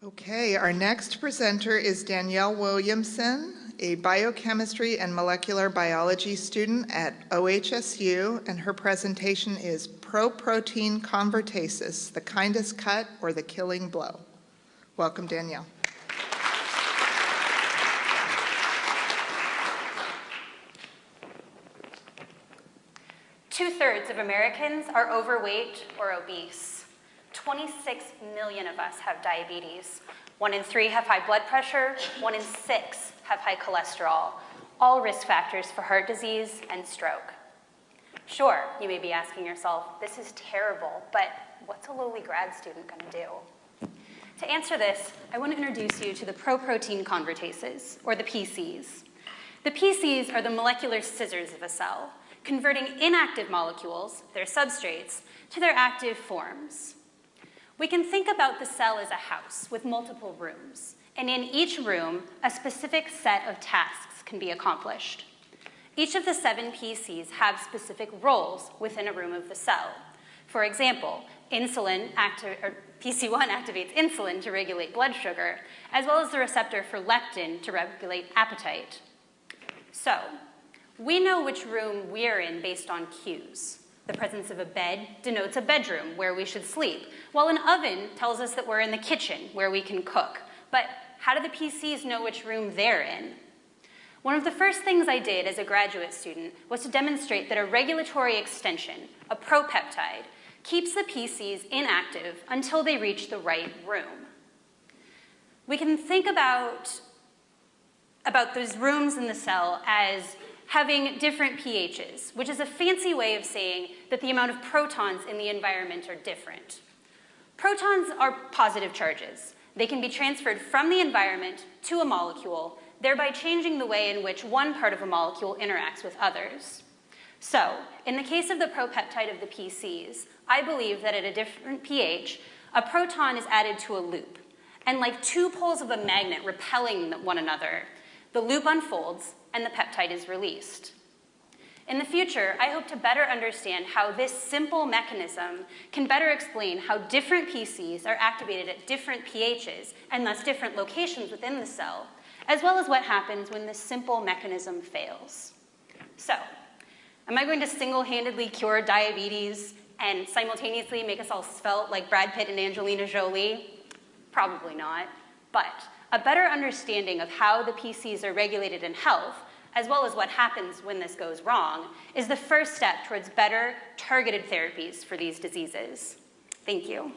Okay, our next presenter is Danielle Williamson, a biochemistry and molecular biology student at OHSU, and her presentation is Proprotein Convertases, the Kindest cut or the killing blow. Welcome, Danielle. Two-thirds of Americans are overweight or obese. 26 million of us have diabetes. 1 in 3 have high blood pressure, 1 in 6 have high cholesterol, all risk factors for heart disease and stroke. Sure, you may be asking yourself, this is terrible, but what's a lowly grad student going to do? To answer this, I want to introduce you to the proprotein convertases, or the PCs. The PCs are the molecular scissors of a cell, converting inactive molecules, their substrates, to their active forms. We can think about the cell as a house with multiple rooms, and in each room, a specific set of tasks can be accomplished. Each of the 7 PCs have specific roles within a room of the cell. For example, PC1 activates insulin to regulate blood sugar, as well as the receptor for leptin to regulate appetite. So, we know which room we're in based on cues. The presence of a bed denotes a bedroom where we should sleep, while an oven tells us that we're in the kitchen where we can cook. But how do the PCs know which room they're in? One of the first things I did as a graduate student was to demonstrate that a regulatory extension, a propeptide, keeps the PCs inactive until they reach the right room. We can think about those rooms in the cell as having different pHs, which is a fancy way of saying that the amount of protons in the environment are different. Protons are positive charges. They can be transferred from the environment to a molecule, thereby changing the way in which one part of a molecule interacts with others. So, in the case of the propeptide of the PCs, I believe that at a different pH, a proton is added to a loop. And like 2 poles of a magnet repelling one another, the loop unfolds and the peptide is released. In the future, I hope to better understand how this simple mechanism can better explain how different PCs are activated at different pHs and thus different locations within the cell, as well as what happens when this simple mechanism fails. So, am I going to single-handedly cure diabetes and simultaneously make us all svelte like Brad Pitt and Angelina Jolie? Probably not, but a better understanding of how the PCs are regulated in health, as well as what happens when this goes wrong, is the first step towards better targeted therapies for these diseases. Thank you.